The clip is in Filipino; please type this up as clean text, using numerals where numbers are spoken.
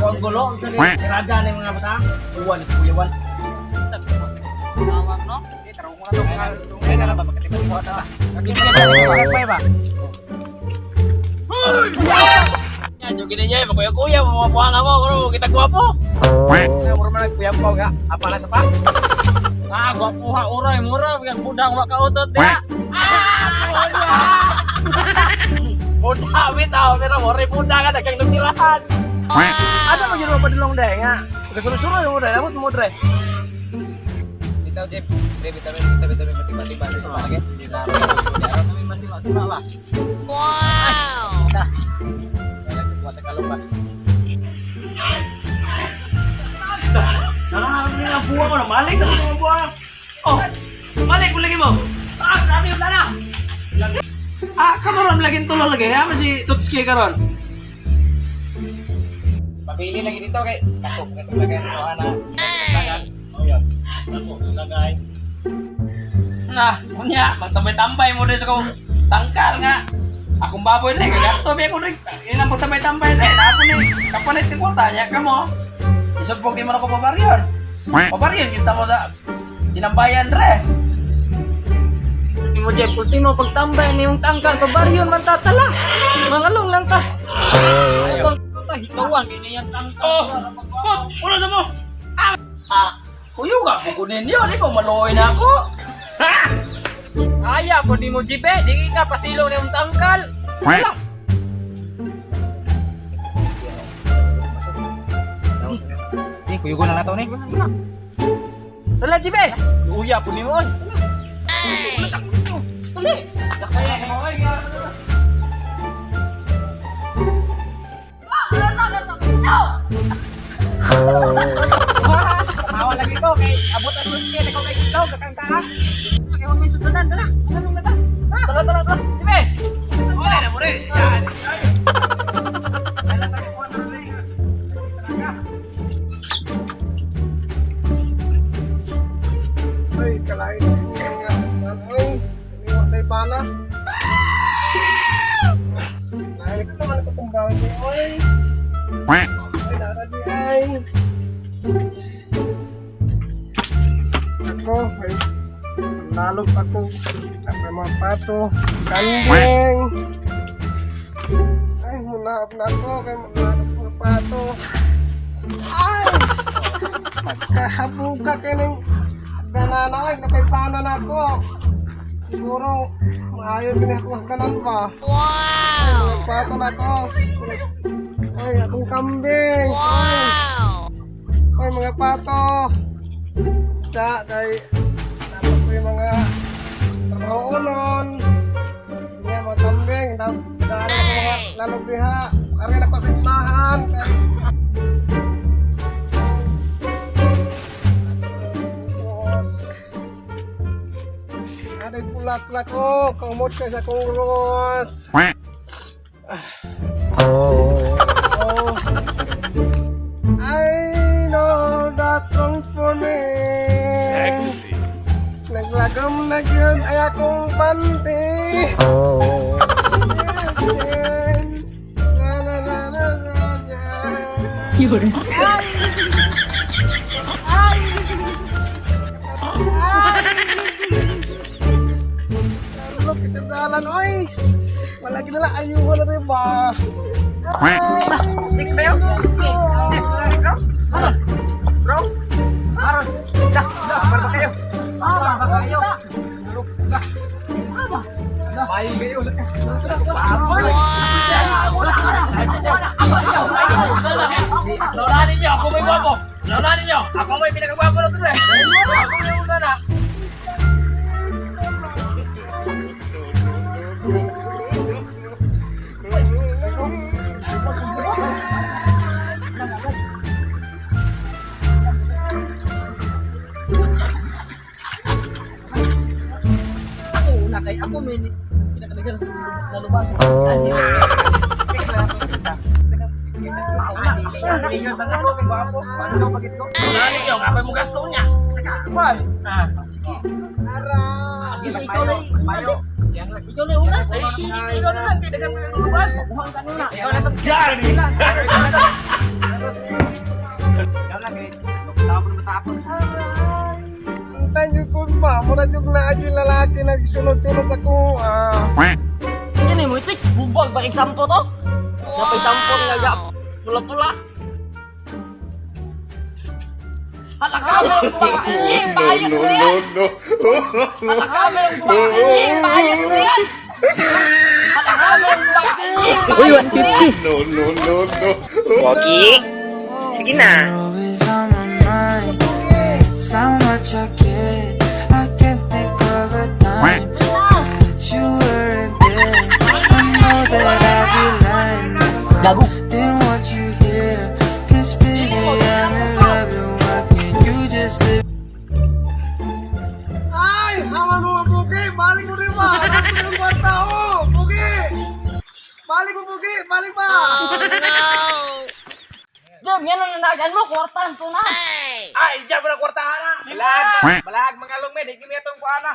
Ang gulo, ang sabi, irada na yung mga bata. Uwan, kuyawan. Tawag, no? Tarong mga itong kaya na lang ba? Magkatipin mo ata ba? Nagkipin ka na parang pa ba? Yan, yung ginanya, makuya-kuya, mamuha nga mo, kung kita guwapo. Mura man nagkuya-kuya nga, apa na sa pa? Guwapo ha, uray, mura, yung budang makautot, ya. Buda, bitaw, pero mura, buda ka, nagang nagtirahan. Asa mo yun padulong deh nga? Kasuro-suro yung udah, labot mo dre. Bitaw Jeep, bitaw tiba-tiba sa palagi. Kami masih lah. Wow. Dah. Kailan kuat kalong ba? Ang buwa mo na malik na mga buwa. Oh. Malik ko lagi mo. Grabe yung lana. Karon lagi tulo lagi ha, masih tutski karon. Pili lagi dito kay katok lagay ng ana. Oh yan. Katok lagay. Kunya, magtambay-tambay mo din sa kong tangkal nga. Akong baboy na, gasto ba ako rin. Ilang magtambay-tambay na, ako ni, kapalit ni kwarta niya ka mo. Isod po di mo na ko pabaryon. Pabaryon, kita mo sa tinambayan re. Hindi mo dyan, pulti mo pagtambay ni yung tangkal, pabaryon man tatala. Mangalong lang ta. Hikawan, gini yan tangkal. Wala sa mo. Kuyo ka, kukunin yun, di pa maluoy na ako. Ha? Kaya po di mo jipe, di ka pasilaw na yung tangkal. Wala. Sige. Sige, kuyo ko na nato ni. Tala jipe. Uya po ni mo. Tuli. Kaya ka mo ay. Tawa lagi ko kay abot as lunke na ko kay ilaw kakang ka. Kay may sudanan dala. Ano na ta? Tala. Sige. Mure na mure. Yan. Dala ta ko na ni. Ay, kalain nga. Ay, iniwan tayo pala. Nahilig ko naman ito kumbang ko. Ay, naradi ay. Ako, ay, nalog ako. At may mga pato, kanding. Ay, munahap na ako. Kaya munahap mga pato. Ay, magkahabuga kayo ng gananay. Napaypanan ako. Siguro, maayon din ako ganan ba? Wow! Ay, pato na ako. Ay, akong kambing. Wow! Ay, mga pato. Kay dapat ko yung mga trabaho-unon. Nga, mga kambing. Daan ako mga lalog diha. Kaya nagpatimahan. Aday pulak-pulak ko. Kamot ka sa kong ros. I know that wrong for me. Naglagam na yun ay akong panty. Yun. Ay! Tarulog kisadalan, oy! Wala ginala, ayuhan na rin ba? Chicks ba yun? Chicks bro? Aron? Bro? Aron? Dah, para ba kayo? Para ba kayo? Bayi kayo. Baboy! Launanin nyo, ako may guwapo. Launanin nyo, ako may pinakagwapo na ito eh. Ako yung una na. Ako may pinakadagal na lubas. Chicks lang ako. Mayor na sa ko, kay Gwapo. Pansaw pagit ko. Wala ninyo, ako mo gasto niya. Saka, boy. Ah, Ara! sige, ikaw na. Mayo. Ikaw na una. Ikaw na lang, kailangan mo ng uruan. Buhang ka na. Ikaw na sa yan. Ikaw na, guys. Tapon. Aray! Hintayin niyo ko ba? Muna yung naadyo yung lalaki nagsunod-sunod ako. Yan eh, mo chicks, bubag ba example to? Napay sampon nga gap, pula-pula. Hala ka, meron ko ba? Bayad mo yan! Hala ka, meron ko ba? Bayad mo yan! Hala ka, meron ko ba? Uy, 150. No. Wagi. Sige na. Always on my mind. It's how much I care. I can't think of a time that you weren't there. I know that I'd be lying if I didn't want you here. 'Cause baby, I'm in love, and why can't you just live? Ay! Hawan mo nga, Pugi! Balik mo rin ba? Harap ko yung kwarta, oh! Pugi! Balik mo, Pugi! Balik ba? Jom, yan ang nanagan mo, kwartahan ko na. Ay, dyan mo na kwartahan na. Balag mga lungmed, hindi kami itong kuha na.